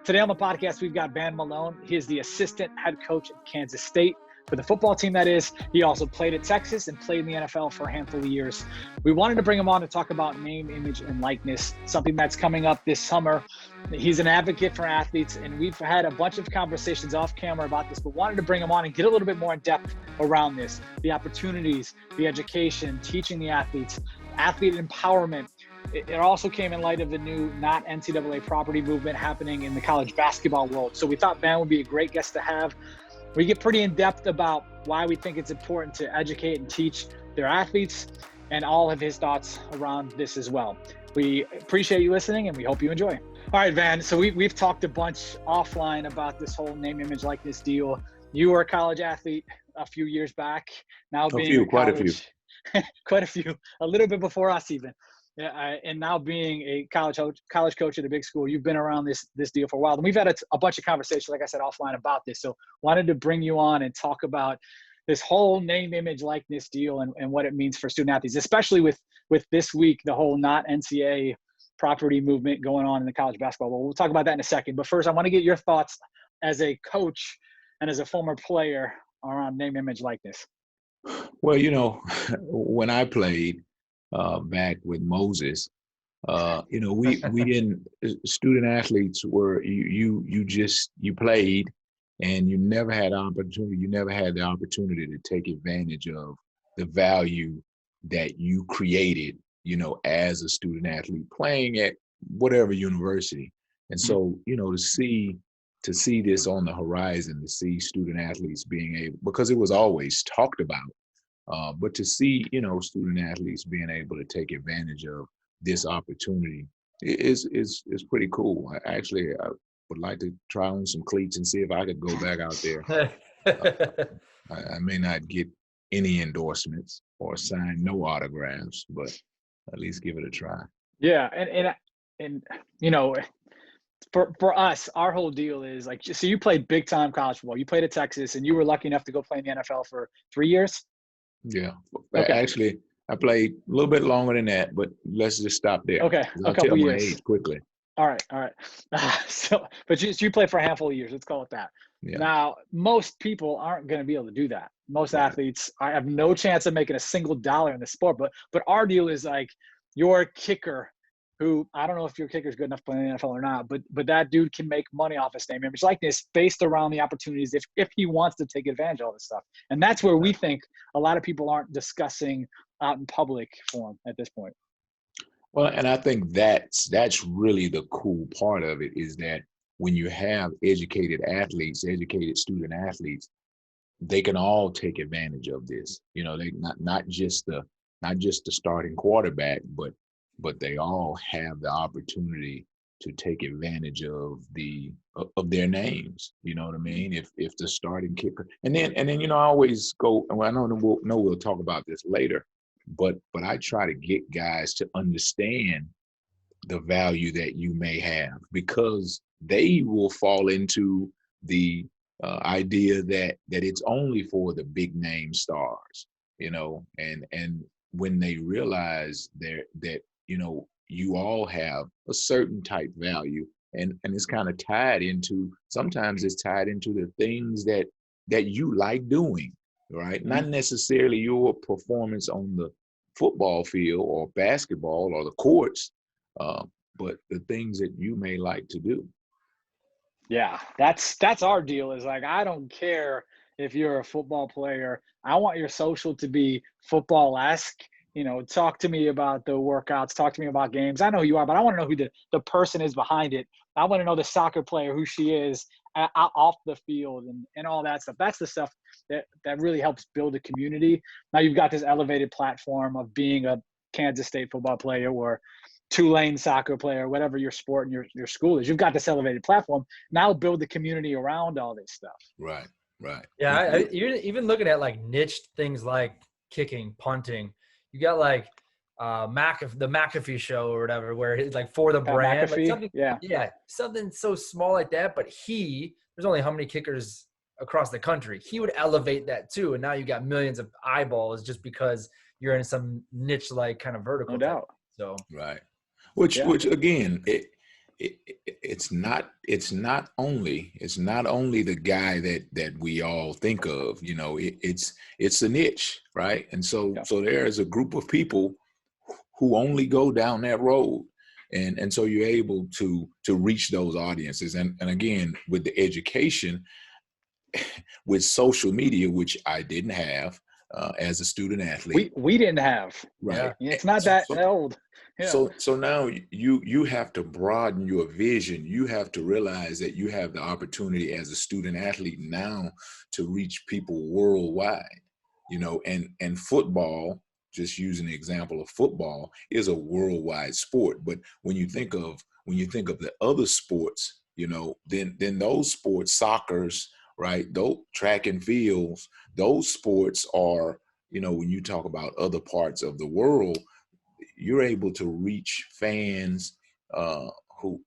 Today on the podcast, we've got Malone. He is the assistant head coach at Kansas State for the football team, that is. He also played at Texas and played in the NFL for a handful of years. We wanted to bring him on to talk about name, image, and likeness, something that's coming up this summer. He's an advocate for athletes, and we've had a bunch of conversations off camera about this, but wanted to bring him on and get a little bit more in depth around this, the opportunities, the education, teaching the athletes, athlete empowerment. It also came in light of the new not NCAA property movement happening in the college basketball world. So we thought Van would be a great guest to have. We get pretty in depth about why we think it's important to educate and teach their athletes and all of his thoughts around this as well. We appreciate you listening and we hope you enjoy. All right, Van. So we've talked a bunch offline about this whole name, image, likeness deal. You were a college athlete a few years back. Now being quite a few, quite a few, a little bit before us even. And now being a college coach at a big school, you've been around this deal for a while. And we've had a bunch of conversations, like I said, offline about this. So wanted to bring you on and talk about this whole name, image, likeness deal and what it means for student athletes, especially with this week, the whole not NCAA property movement going on in the college basketball world. We'll talk about that in a second. But first, I want to get your thoughts as a coach and as a former player around name, image, likeness. Well, when I played back with Moses, we didn't. Student athletes were you played, and you never had opportunity. You never had the opportunity to take advantage of the value that you created, as a student athlete playing at whatever university. And so, to see this on the horizon, to see student athletes being able, because it was always talked about, but to see, student athletes being able to take advantage of this opportunity is pretty cool. I would like to try on some cleats and see if I could go back out there. I may not get any endorsements or sign no autographs, but at least give it a try. Yeah, and for us, our whole deal is like, so you played big time college football. You played at Texas, and you were lucky enough to go play in the NFL for 3 years. Yeah, okay. Actually, I played a little bit longer than that, but let's just stop there. Okay, I'll tell my age quickly. All right. But you played for a handful of years. Let's call it that. Yeah. Now, most people aren't going to be able to do that. Most athletes, I have no chance of making a single dollar in the sport. But our deal is like your kicker, who I don't know if your kicker is good enough to play in the NFL or not, but that dude can make money off his name, image, likeness based around the opportunities if he wants to take advantage of all this stuff. And that's where we think a lot of people aren't discussing out in public form at this point. Well, and I think that's really the cool part of it, is that when you have educated athletes, educated student athletes, they can all take advantage of this. They not just the starting quarterback, but they all have the opportunity to take advantage of their names. You know what I mean? If the starting kicker, and then I always go. Well, I know we'll talk about this later, but I try to get guys to understand the value that you may have, because they will fall into the idea that it's only for the big name stars, and when they realize that you all have a certain type value, and it's kind of sometimes it's tied into the things that you like doing, right? Mm-hmm. Not necessarily your performance on the football field or basketball or the courts, but the things that you may like to do. Yeah, that's our deal, is like, I don't care if you're a football player. I want your social to be football-esque. Talk to me about the workouts, talk to me about games. I know who you are, but I want to know who the person is behind it. I want to know the soccer player, who she is off the field and all that stuff. That's the stuff that really helps build a community. Now you've got this elevated platform of being a Kansas State football player or Tulane soccer player, whatever your sport and your school is. You've got this elevated platform. Now build the community around all this stuff. Right. Yeah, even looking at like niche things like kicking, punting, you got like the McAfee show or whatever, where it's like for the brand, like something so small like that. But there's only how many kickers across the country. He would elevate that too, and now you got millions of eyeballs just because you're in some niche like kind of vertical. No doubt. So right, which again, it's not only the guy that we all think of. You know, it's a niche, right? And so there is a group of people who only go down that road. And so you're able to reach those audiences. And again, with the education, with social media, which I didn't have as a student athlete. We didn't have. Right. Yeah. It's not that old. Yeah. So now you have to broaden your vision. You have to realize that you have the opportunity as a student athlete now to reach people worldwide, you know, and football, just using the example of football, is a worldwide sport. But when you think of the other sports, you know, then those sports, soccer's, right, those track and fields, those sports are, you know, when you talk about other parts of the world, you're able to reach fans who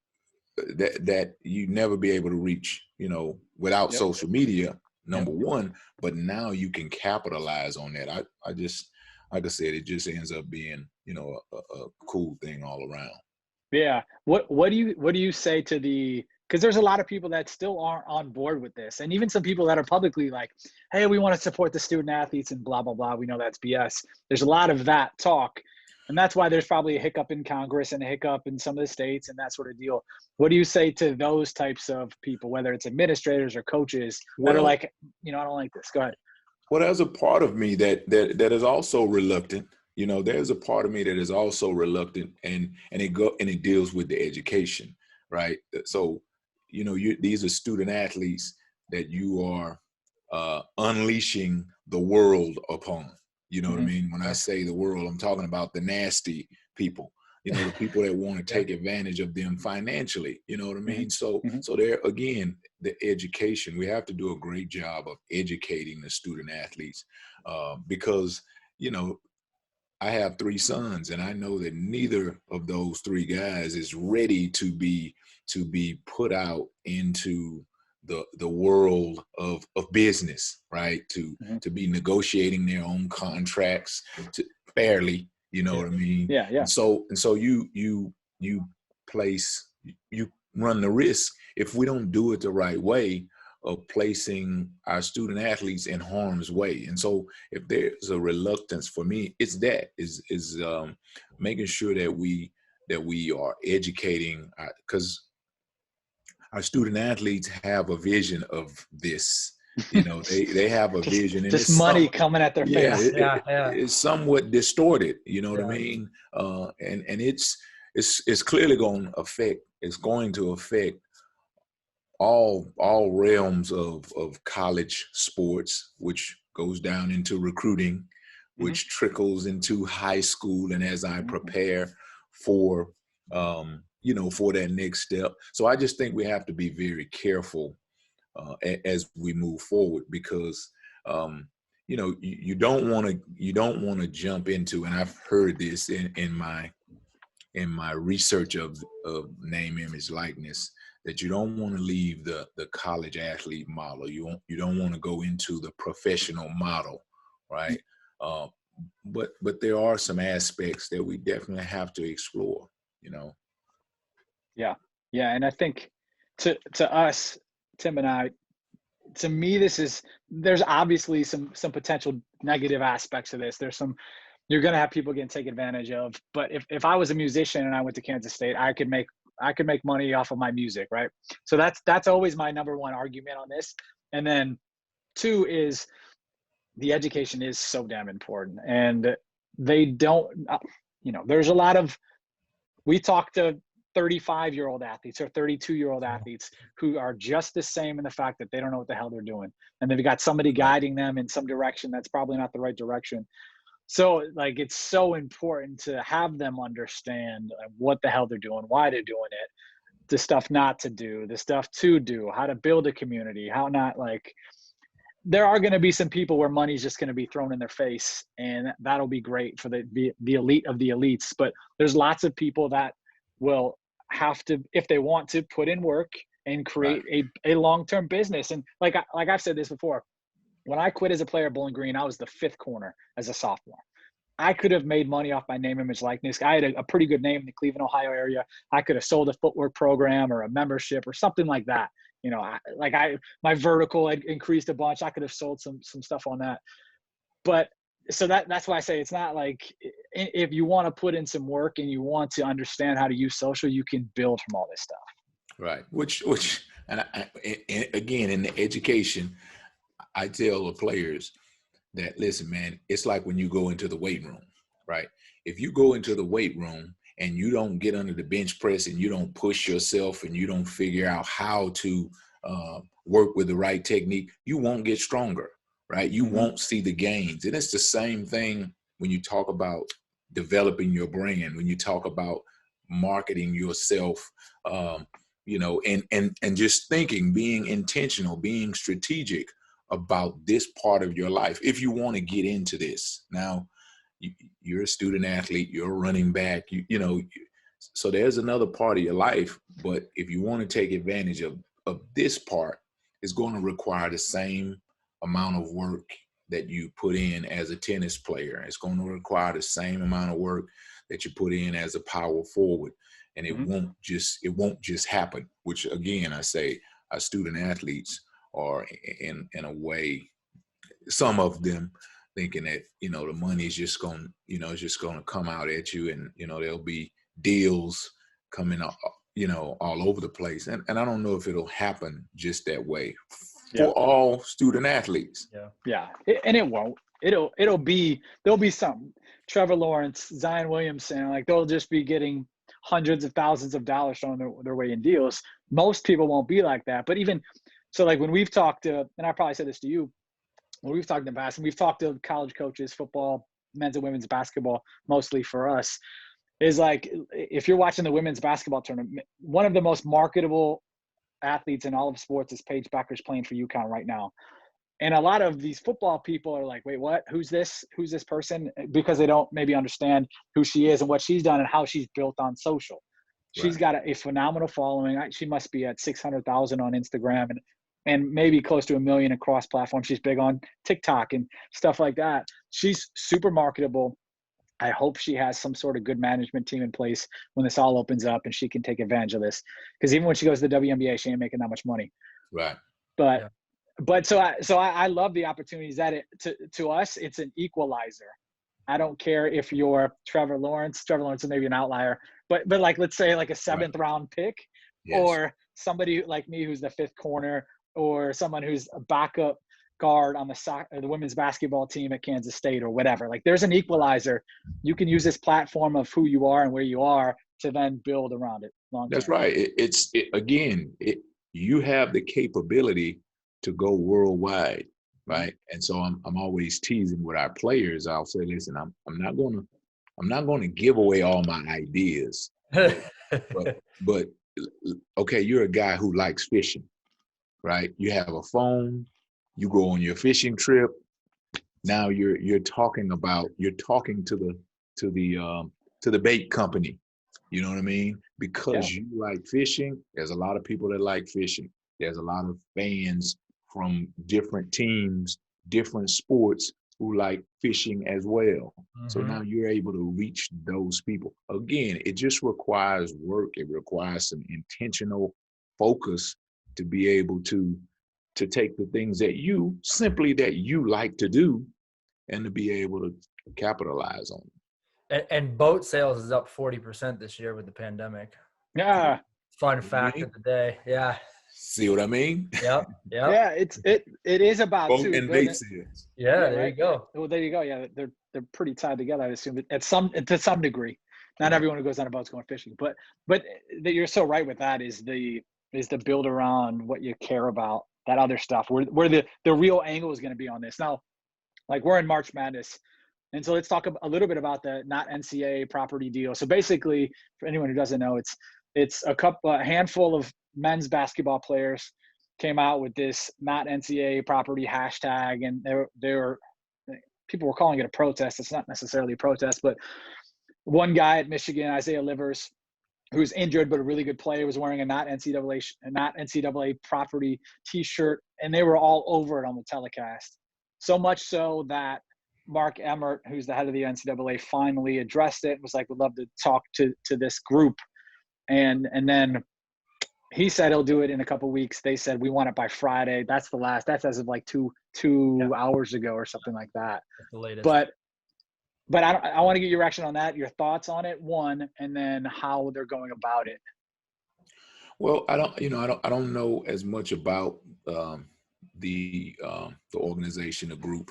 that you never be able to reach, you know, without social media, number one. But now you can capitalize on that. I just, like I said, it just ends up being, you know, a cool thing all around. Yeah. What do you say to because there's a lot of people that still aren't on board with this, and even some people that are publicly like, hey, we want to support the student athletes and blah blah blah. We know that's BS. There's a lot of that talk. And that's why there's probably a hiccup in Congress and a hiccup in some of the states and that sort of deal. What do you say to those types of people, whether it's administrators or coaches that are like, you know, I don't like this? Go ahead. Well, there's a part of me that is also reluctant. You know, there's a part of me that is also reluctant, and it deals with the education, right? So, you know, these are student athletes that you are unleashing the world upon. You know what I mean? When I say the world, I'm talking about the nasty people, you know, the people that want to take advantage of them financially. You know what I mean? So there, again, the education, we have to do a great job of educating the student athletes because, you know, I have 3 sons, and I know that neither of those 3 guys is ready to be put out into the world of business, right? To be negotiating their own contracts fairly, you know what I mean? Yeah. And so you run the risk, if we don't do it the right way, of placing our student athletes in harm's way. And so if there's a reluctance for me, it's making sure that we are educating, because our student athletes have a vision of this. You know, they have a vision, and just money coming at their face. It's somewhat distorted. You know what I mean? And it's clearly going to affect. It's going to affect all realms of college sports, which goes down into recruiting, which trickles into high school, and as I prepare for you know, for that next step. So I just think we have to be very careful as we move forward, because you know, you don't want to jump into, and I've heard this in my research of name, image, likeness, that you don't want to leave the college athlete model. You don't want to go into the professional model, right? But there are some aspects that we definitely have to explore, you know. Yeah. And I think to us, Tim and I, to me, there's obviously some potential negative aspects of this. You're going to have people getting taken advantage of. But if I was a musician and I went to Kansas State, I could make money off of my music, right? So that's always my number one argument on this. And then 2 is the education is so damn important, and they don't, you know, there's a lot of, we talk to 35-year-old athletes or 32-year-old athletes who are just the same in the fact that they don't know what the hell they're doing, and they've got somebody guiding them in some direction that's probably not the right direction. So like, it's so important to have them understand what the hell they're doing, why they're doing it, the stuff not to do, the stuff to do, how to build a community, how not, like, there are going to be some people where money's just going to be thrown in their face, and that'll be great for the elite of the elites. But there's lots of people that will have to, if they want to, put in work and create a long-term business. And like I've said this before, when I quit as a player at Bowling Green, I was the 5th corner as a sophomore. I could have made money off my name, image, likeness. I had a pretty good name in the Cleveland, Ohio area. I could have sold a footwork program or a membership or something like that. You know, my vertical had increased a bunch. I could have sold some stuff on that. But so that's why I say it's not like, if you want to put in some work and you want to understand how to use social, you can build from all this stuff. Right. And again, in the education, I tell the players that, listen, man, it's like when you go into the weight room, right? If you go into the weight room and you don't get under the bench press and you don't push yourself and you don't figure out how to work with the right technique, you won't get stronger, right? You won't see the gains. And it's the same thing when you talk about developing your brand, when you talk about marketing yourself, you know, and just thinking, being intentional, being strategic about this part of your life. If you want to get into this now, you're a student athlete, you're a running back, you know, so there's another part of your life. But if you want to take advantage of this part, it's going to require the same amount of work that you put in as a tennis player. It's going to require the same amount of work that you put in as a power forward. And it won't just happen, which again, I say our student athletes are in a way, some of them thinking that, you know, the money is just going, you know, it's just going to come out at you, and, you know, there'll be deals coming up, you know, all over the place. And I don't know if it'll happen just that way for all student athletes. Yeah. And it won't. There'll be some Trevor Lawrence, Zion Williamson, like they'll just be getting hundreds of thousands of dollars thrown their way in deals. Most people won't be like that. But even so, like when we've talked to, and I probably said this to you, when we've talked in the past, and we've talked to college coaches, football, men's and women's basketball, mostly for us, is like, if you're watching the women's basketball tournament, one of the most marketable athletes in all of sports is Paige Bueckers playing for UConn right now. And a lot of these football people are like, wait, what? Who's this person? Because they don't maybe understand who she is and what she's done and how she's built on social. She's got a phenomenal following. She must be at 600,000 on Instagram and maybe close to 1 million across platforms. She's big on TikTok and stuff like that. She's super marketable. I hope she has some sort of good management team in place when this all opens up and she can take advantage of this. Because even when she goes to the WNBA, she ain't making that much money. Right. But so I love the opportunities that to us, it's an equalizer. I don't care if you're Trevor Lawrence is maybe an outlier, but like, let's say like a 7th round pick, or somebody like me who's the 5th corner, or someone who's a backup guard on the women's basketball team at Kansas State or whatever. Like there's an equalizer. You can use this platform of who you are and where you are to then build around it long term. That's right. You have the capability to go worldwide, right? And so I'm always teasing with our players. I'll say, listen, I'm not going to give away all my ideas, but okay, you're a guy who likes fishing, right? You have a phone, you go on your fishing trip. Now you're talking to the bait company. You know what I mean? Because you like fishing. There's a lot of people that like fishing. There's a lot of fans from different teams, different sports who like fishing as well. So now you're able to reach those people. Again, it just requires work. It requires some intentional focus to be able to take the things that you like to do and to be able to capitalize on them. And boat sales is up 40% this year with the pandemic. Yeah. Fun fact of the day. Yeah. See what I mean? Yep. Yeah, it is about boat and bait sales. Yeah, there you go. Well, there you go. Yeah, they're pretty tied together, I assume, to some degree. Not everyone who goes on a boat's going fishing, but you're so right with that. Is the build around what you care about, that other stuff, where the real angle is going to be on this. Now, like we're in March Madness, and so let's talk a little bit about the not NCAA property deal. So basically, for anyone who doesn't know, it's a handful of men's basketball players came out with this not NCAA property hashtag, and people were calling it a protest. It's not necessarily a protest, but one guy at Michigan, Isaiah Livers, who's injured but a really good player, was wearing a not NCAA property T-shirt, and they were all over it on the telecast. So much so that Mark Emmert, who's the head of the NCAA, finally addressed it and was like, "Would love to talk to this group." And then he said he'll do it in a couple of weeks. They said we want it by Friday. That's the last. That's as of like two hours ago or something like that. That's the latest. But I want to get your reaction on that, your thoughts on it, one, and then how they're going about it. Well, I don't know as much about the organization, the group,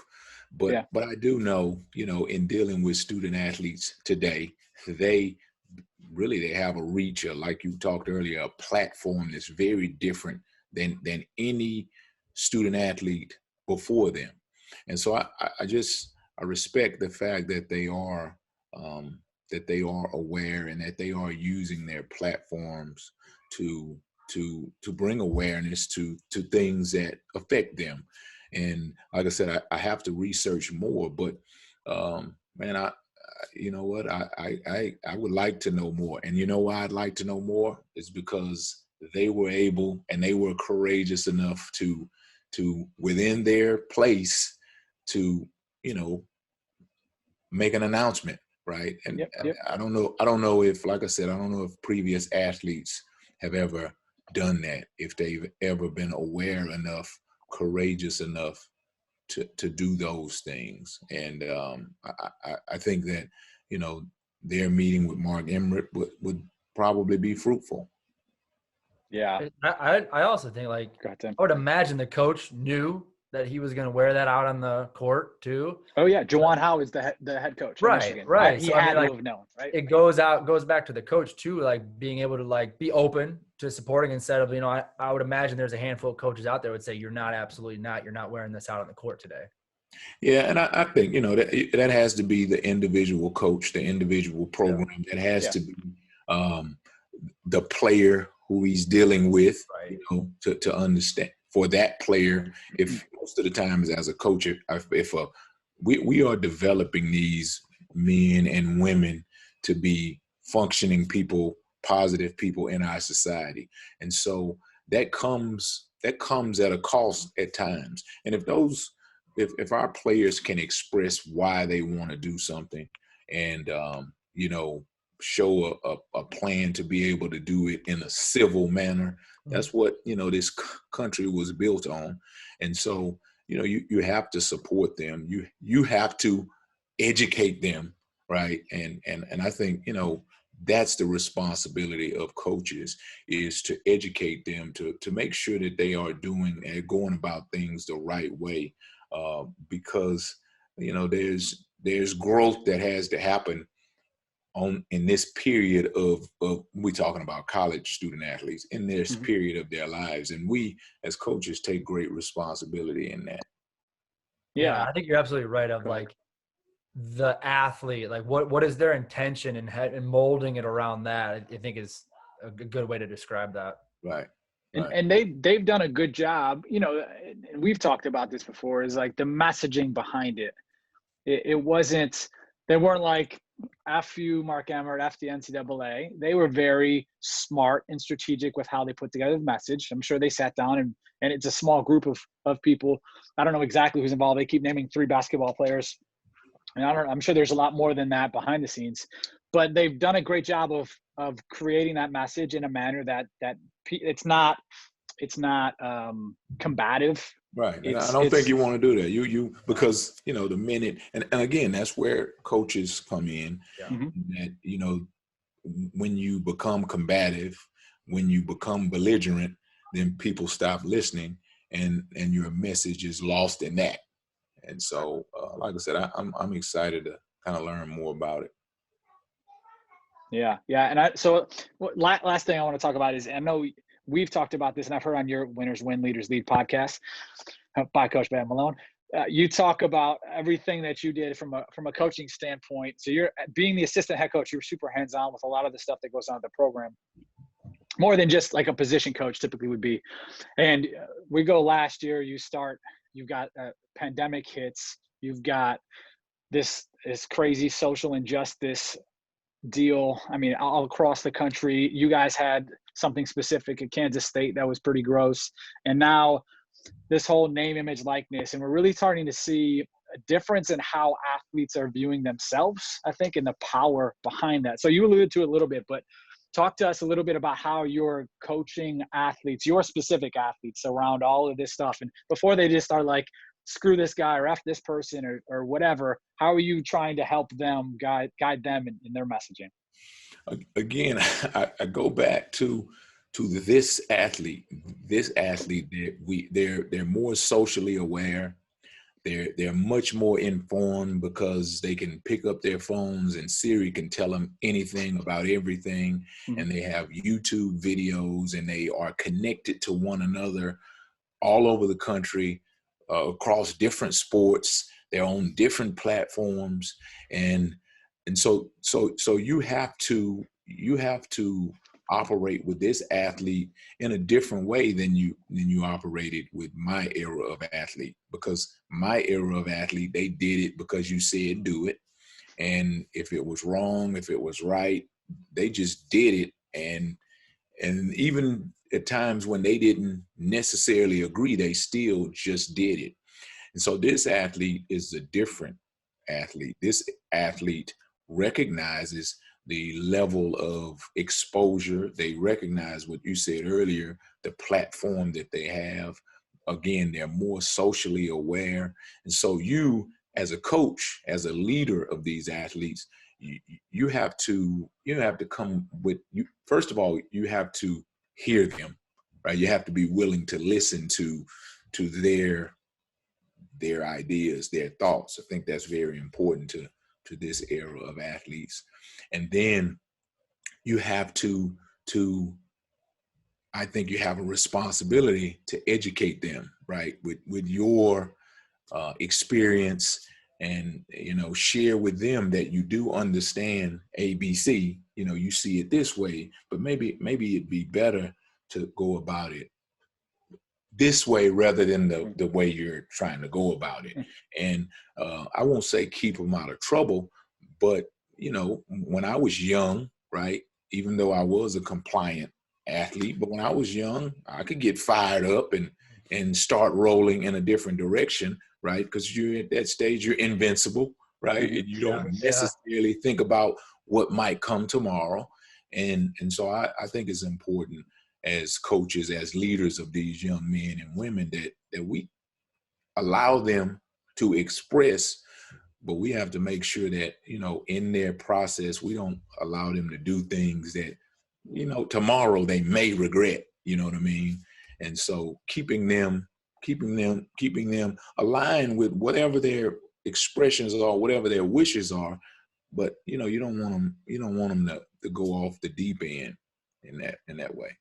but I do know, in dealing with student athletes today, they have a reach, like you talked earlier, a platform that's very different than any student athlete before them. And so I respect the fact that they are aware and that they are using their platforms to bring awareness to things that affect them. And like I said, I have to research more, but man, you know what, I would like to know more. And you know why I'd like to know more is because they were able and they were courageous enough to within their place to make an announcement, right? And I don't know if, like I said, I don't know if previous athletes have ever done that, if they've ever been aware enough, courageous enough to do those things. And I think that, their meeting with Mark Emmert would probably be fruitful. Yeah. I also think, like, I would imagine the coach knew that he was going to wear that out on the court too. Oh yeah, Juwan Howe is the head coach. Right. He had to have known, right? It goes back to the coach too, like being able to like be open to supporting instead of, I would imagine there's a handful of coaches out there would say, you're not wearing this out on the court today. Yeah, and I think, that has to be the individual coach, the individual program. That has to be the player who he's dealing with, right. To understand. For that player, if most of the times as a coach, if we are developing these men and women to be functioning people, positive people in our society, and so that comes at a cost at times. And if our players can express why they want to do something, and show a plan to be able to do it in a civil manner. That's what, this country was built on. And so, you have to support them. You have to educate them, right? And I think, that's the responsibility of coaches, is to educate them to make sure that they are going about things the right way. Because, there's growth that has to happen in this period of we talking about college student athletes, in this period of their lives, and we as coaches take great responsibility in that. Yeah, I think you're absolutely right. Of like the athlete, like what is their intention in molding it around that, I think is a good way to describe that. Right. And they've done a good job, and we've talked about this before, is like the messaging behind it. It wasn't, they weren't like, F you, Mark Emmert, F the NCAA. They were very smart and strategic with how they put together the message. I'm sure they sat down and it's a small group of people. I don't know exactly who's involved. They keep naming 3 basketball players. And I'm sure there's a lot more than that behind the scenes, but they've done a great job of creating that message in a manner that it's not combative. Right. And I don't think you want to do that. You because, the minute, and again, that's where coaches come in. Yeah. That, when you become combative, when you become belligerent, then people stop listening and your message is lost in that. And so, like I said, I'm excited to kind of learn more about it. Yeah. And so last thing I want to talk about is, I know we've talked about this, and I've heard on your Winners Win, Leaders Lead podcast by Coach Van Malone. You talk about everything that you did from a coaching standpoint. So you're being the assistant head coach, you're super hands-on with a lot of the stuff that goes on in the program, more than just like a position coach typically would be. And we go last year, you've got pandemic hits, you've got this crazy social injustice deal. I mean, all across the country. You guys had something specific at Kansas State that was pretty gross. And now this whole name, image, likeness, and we're really starting to see a difference in how athletes are viewing themselves, I think, and the power behind that. So you alluded to it a little bit, but talk to us a little bit about how you're coaching athletes, your specific athletes, around all of this stuff. And before they just are like, screw this guy or F this person or whatever, how are you trying to help them, guide them in their messaging? Again, I go back to this athlete. They're more socially aware. They're much more informed because they can pick up their phones and Siri can tell them anything about everything. Mm-hmm. And they have YouTube videos and they are connected to one another all over the country, across different sports. They're on different platforms. And so you have to operate with this athlete in a different way than you operated with my era of athlete, because my era of athlete, they did it because you said do it. And if it was wrong, if it was right, they just did it. And even at times when they didn't necessarily agree, they still just did it. And so this athlete is a different athlete. This athlete recognizes the level of exposure. They recognize what you said earlier, the platform that they have. Again, they're more socially aware. And so you, as a coach, as a leader of these athletes, you have to come with, you. First of all, you have to hear them, right? You have to be willing to listen to their ideas, their thoughts. I think that's very important to this era of athletes. And then you have to I think you have a responsibility to educate them, right? With your experience, and, share with them that you do understand ABC. You see it this way, but maybe it'd be better to go about it this way rather than the way you're trying to go about it. And I won't say keep them out of trouble, but when I was young, right, even though I was a compliant athlete, but when I was young, I could get fired up and start rolling in a different direction, right? Because you're at that stage, you're invincible, right? And you don't necessarily think about what might come tomorrow. And so I think it's important as coaches, as leaders of these young men and women, that we allow them to express, but we have to make sure that, in their process, we don't allow them to do things that, tomorrow they may regret, you know what I mean? And so keeping them aligned with whatever their expressions are, whatever their wishes are. But, you don't want them to go off the deep end in that way.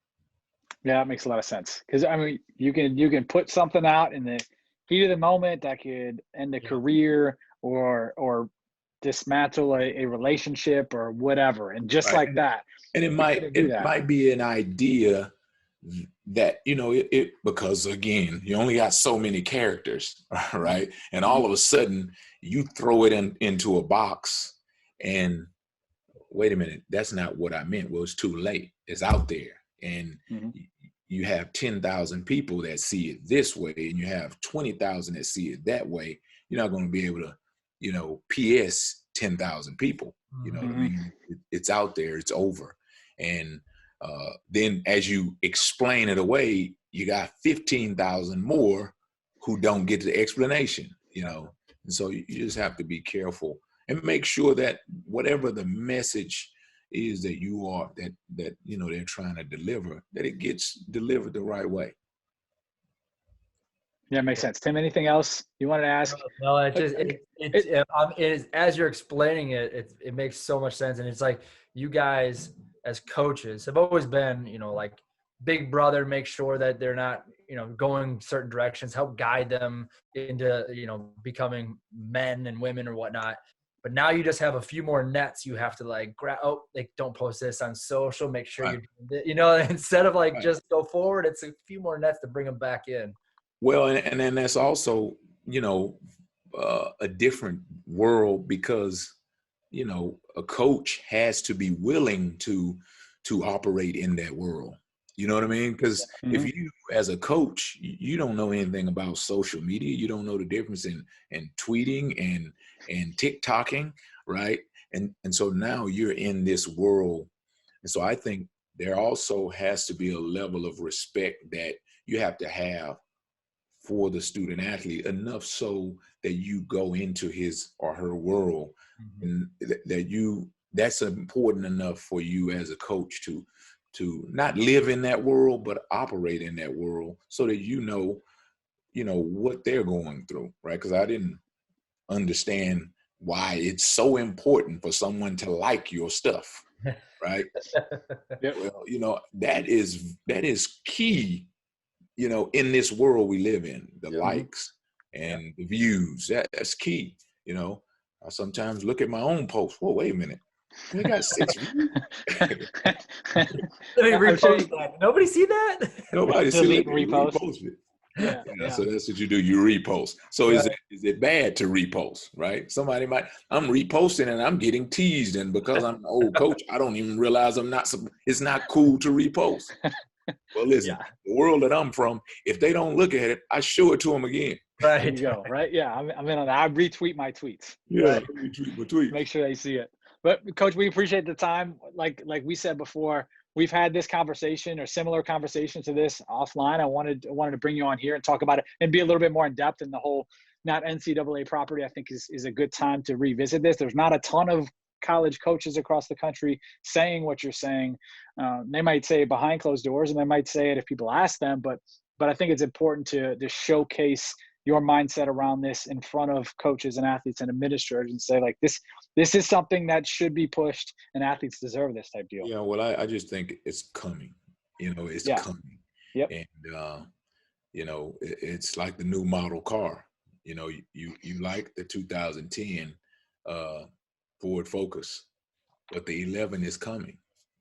Yeah, that makes a lot of sense. Because I mean, you can put something out in the heat of the moment that could end a career or dismantle a relationship or whatever, and just right. like that. And it might be an idea that it because again, you only got so many characters, right? And all of a sudden, you throw it into a box, and wait a minute, that's not what I meant. Well, it's too late. It's out there. And you have 10,000 people that see it this way, and you have 20,000 that see it that way. You're not going to be able to, PS 10,000 people. You know what I mean? It's out there. It's over. And then as you explain it away, you got 15,000 more who don't get the explanation, And so you just have to be careful and make sure that whatever the message is that they're trying to deliver, that it gets delivered the right way. Yeah, makes sense. Tim, anything else you wanted to ask? No, as you're explaining it, it makes so much sense. And it's like, you guys as coaches have always been, like big brother, make sure that they're not, going certain directions, help guide them into, becoming men and women or whatnot. But now you just have a few more nets you have to like grab. Oh, they don't post this on social. Make sure instead of like just go forward, it's a few more nets to bring them back in. Well, and then that's also, a different world, because, a coach has to be willing to operate in that world. You know what I mean? Because if Mm-hmm. you, as a coach, you don't know anything about social media, you don't know the difference in tweeting and TikToking, right? And so now you're in this world, and so I think there also has to be a level of respect that you have to have for the student athlete, enough so that you go into his or her world, and that's important enough for you as a coach to not live in that world but operate in that world, so that you know what they're going through, right? Because I didn't understand why it's so important for someone to like your stuff, right? Yep. Well, that is key, in this world we live in. The likes and the views, that's key. I sometimes look at my own post. Whoa, wait a minute. They got 6 views. Let me repost that. Nobody see that? Nobody see Delete it. repost. Repost it. Yeah. So that's what you do. You repost. So is it bad to repost, right? Somebody I'm reposting and I'm getting teased, and because I'm an old coach, I don't even realize it's not cool to repost. Well, listen, the world that I'm from, if they don't look at it, I show it to them again. Right. There you go. Right. Yeah. I'm in on that. I retweet my tweets. Yeah. Right? Retweet my tweets. Make sure they see it. But Coach, we appreciate the time. Like we said before, we've had this conversation or similar conversation to this offline. I wanted to bring you on here and talk about it and be a little bit more in depth in the whole not NCAA property. I think is a good time to revisit this. There's not a ton of college coaches across the country saying what you're saying. They might say it behind closed doors, and they might say it if people ask them. But I think it's important to showcase your mindset around this in front of coaches and athletes and administrators, and say, like, this is something that should be pushed, and athletes deserve this type deal. Yeah, well, I just think it's coming. It's coming. Yep. And it's like the new model car. You like the 2010 Ford Focus, but the 11 is coming.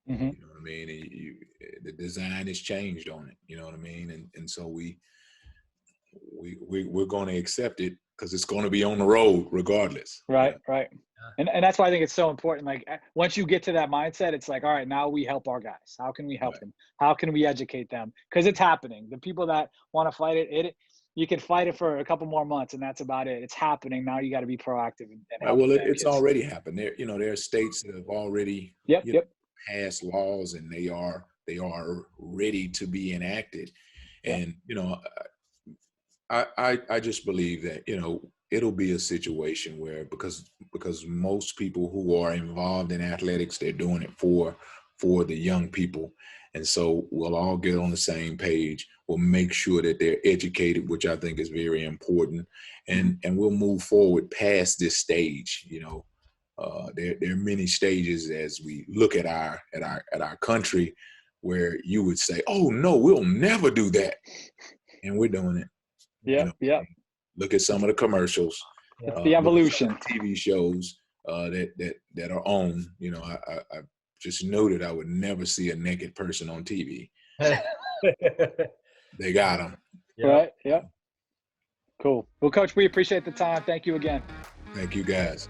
Mm-hmm. You know what I mean? The design is changed on it. You know what I mean? And so we're going to accept it because it's going to be on the road regardless. Right. And that's why I think it's so important. Like, once you get to that mindset, it's like, all right, now we help our guys. How can we help them? How can we educate them? Because it's happening. The people that want to fight it, you can fight it for a couple more months, and that's about it. It's happening. Now you got to be proactive. Well, it's already happened. There are states that have already passed laws, and they are ready to be enacted. And I just believe that it'll be a situation where because most people who are involved in athletics, they're doing it for the young people, and so we'll all get on the same page. We'll make sure that they're educated, which I think is very important, and we'll move forward past this stage. There are many stages as we look at our country where you would say, "Oh no, we'll never do that," and we're doing it. Look at some of the commercials. The evolution. TV shows that are on. I just noted I would never see a naked person on TV. They got them. Right. Yep. Cool. Well, Coach, we appreciate the time. Thank you again. Thank you, guys.